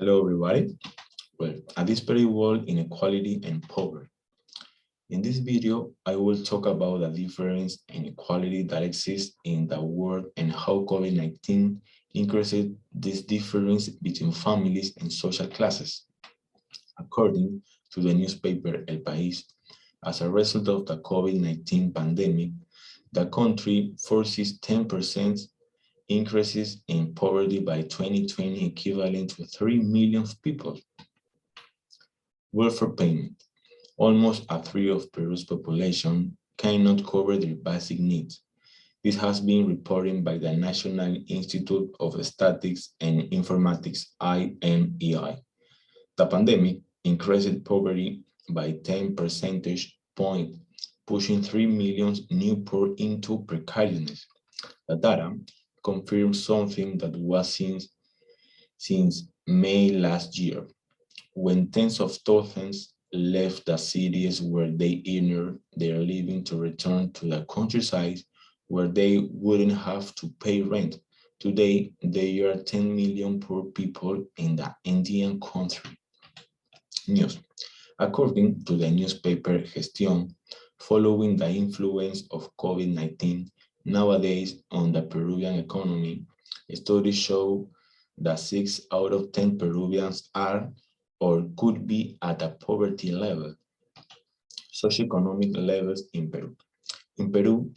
Hello, everybody. Well, a disparate world, inequality, and poverty. In this video, I will talk about the difference in inequality that exists in the world and how COVID-19 increased this difference between families and social classes. According to the newspaper El País, as a result of the COVID-19 pandemic, the country foresees 10% increases in poverty by 2020, equivalent to 3 million people. Welfare payment. Almost a third of Peru's population cannot cover their basic needs. This has been reported by the National Institute of Statistics and Informatics, INEI. The pandemic increased poverty by 10 percentage points, pushing 3 million new poor into precariousness. The data confirms something that was seen since May last year, when tens of thousands left the cities where they earned their living to return to the countryside where they wouldn't have to pay rent. Today, there are 10 million poor people in the Indian country. News. According to the newspaper Gestión, following the influence of COVID-19 nowadays on the Peruvian economy, studies show that 6 out of 10 Peruvians are or could be at a poverty level. Socioeconomic levels in Peru. In Peru,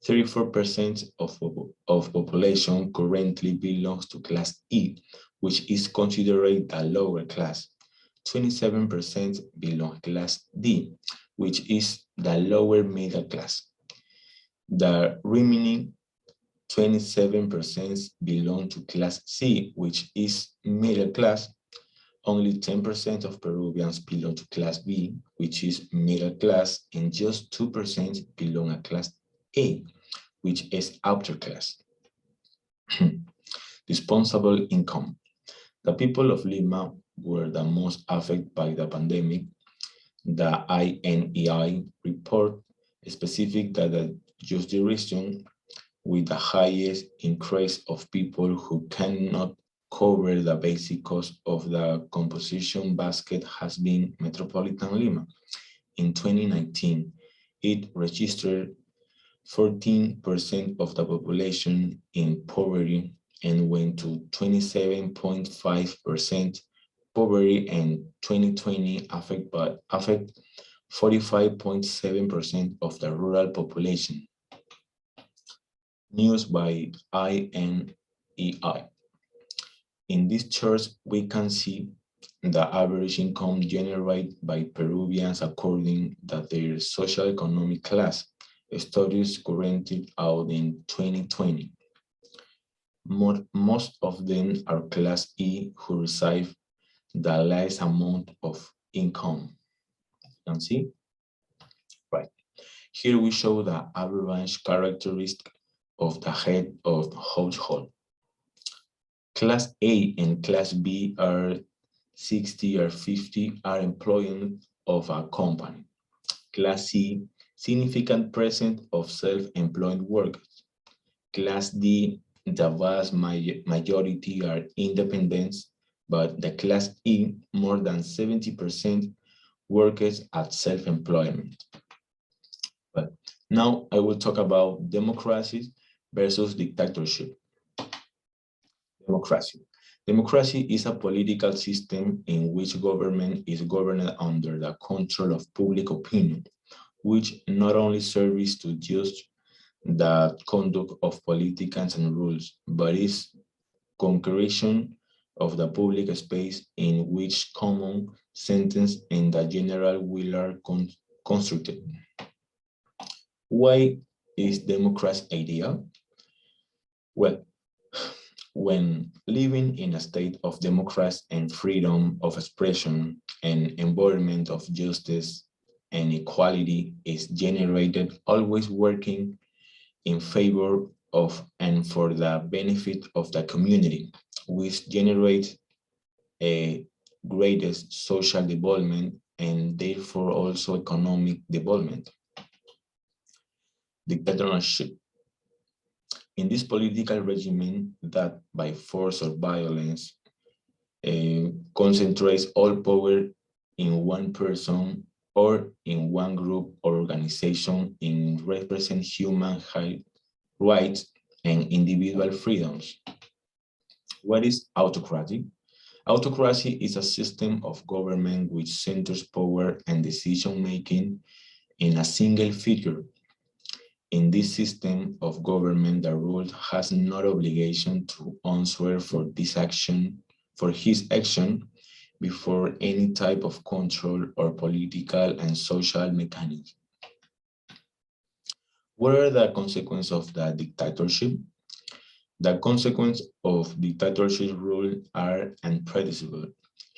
34% of population currently belongs to class E, which is considered the lower class. 27% belong to class D, which is the lower middle class. The remaining 27% belong to class C, which is middle class. Only 10% of Peruvians belong to class B, which is middle class, and just 2% belong to class A, which is upper class. Disposable income. The people of Lima were the most affected by the pandemic. The INEI report specific that the jurisdiction with the highest increase of people who cannot cover the basic cost of the composition basket has been Metropolitan Lima. In 2019, it registered 14% of the population in poverty and went to 27.5% poverty, and 2020 affect 45.7% of the rural population. News by INEI. In this chart, we can see the average income generated by Peruvians according to their socioeconomic class. Studies carried out in 2020. Most of them are class E, who receive the less amount of income. You can see? Right. Here we show the average characteristic of the head of the household. Class A and Class B are 60 or 50 are employees of a company. Class C, significant percent of self-employed workers. Class D, the vast majority are independents, but the Class E, more than 70% workers at self-employment. But now I will talk about democracy versus dictatorship. Democracy. Democracy is a political system in which government is governed under the control of public opinion, which not only serves to judge the conduct of politicians and rules, but is concretion of the public space in which common sentence and the general will are constructed. Why is democracy ideal? Well, when living in a state of democracy and freedom of expression, an environment of justice and equality is generated, always working in favor of and for the benefit of the community, which generates a greatest social development and therefore also economic development. Dictatorship. In this political regimen that by force or violence concentrates all power in one person or in one group or organization and represent human rights and individual freedoms. What is autocracy? Autocracy is a system of government which centers power and decision-making in a single figure. In this system of government, the ruler has no obligation to answer for his action before any type of control or political and social mechanism. What are the consequences of the dictatorship? The consequences of dictatorship rule are unpredictable.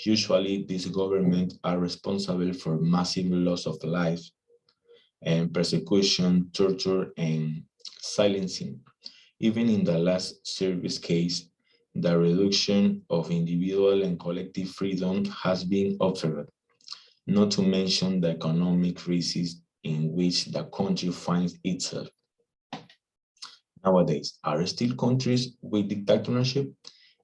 Usually, these governments are responsible for massive loss of life and persecution, torture, and silencing. Even in the last service case, the reduction of individual and collective freedom has been observed, not to mention the economic crisis in which the country finds itself. Nowadays, are still countries with dictatorship?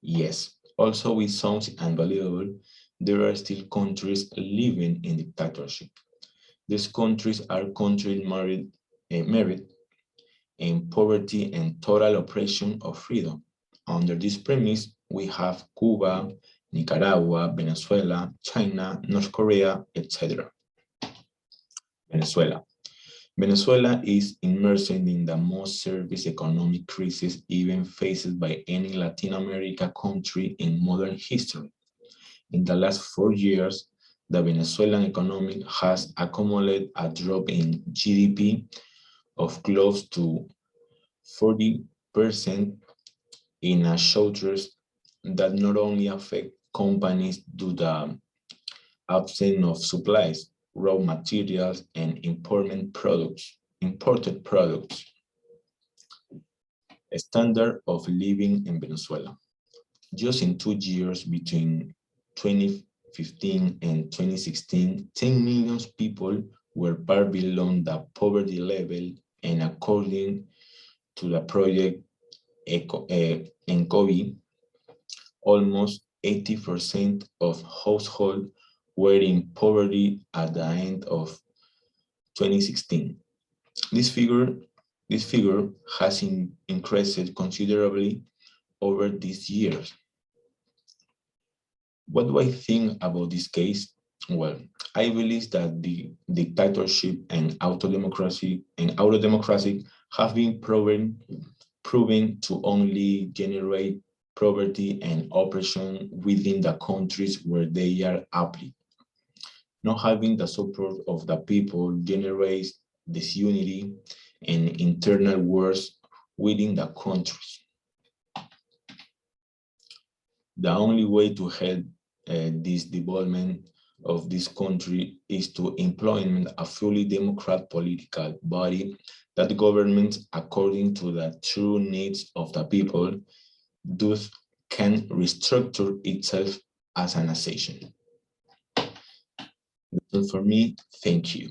Yes. Also, it sounds unbelievable, there are still countries living in dictatorship. These countries are countries married in poverty and total oppression of freedom. Under this premise, we have Cuba, Nicaragua, Venezuela, China, North Korea, etc. Venezuela. Venezuela is immersed in the most serious economic crisis even faced by any Latin American country in modern history. In the last 4 years, the Venezuelan economy has accumulated a drop in GDP of close to 40% in a shortage that not only affect companies due to the absence of supplies, raw materials, and imported products. A standard of living in Venezuela. Just in 2 years between 2015 and 2016, 10 million people were far below the poverty level, and according to the project INEQUALITY, almost 80% of households were in poverty at the end of 2016. This figure has increased considerably over these years. What do I think about this case? Well, I believe that the dictatorship and autodemocracy have been proven to only generate poverty and oppression within the countries where they are applied. Not having the support of the people generates disunity and internal wars within the countries. The only way to help this development of this country is to implement a fully democratic political body that governs according to the true needs of the people, thus can restructure itself as a nation. That's all for me. Thank you.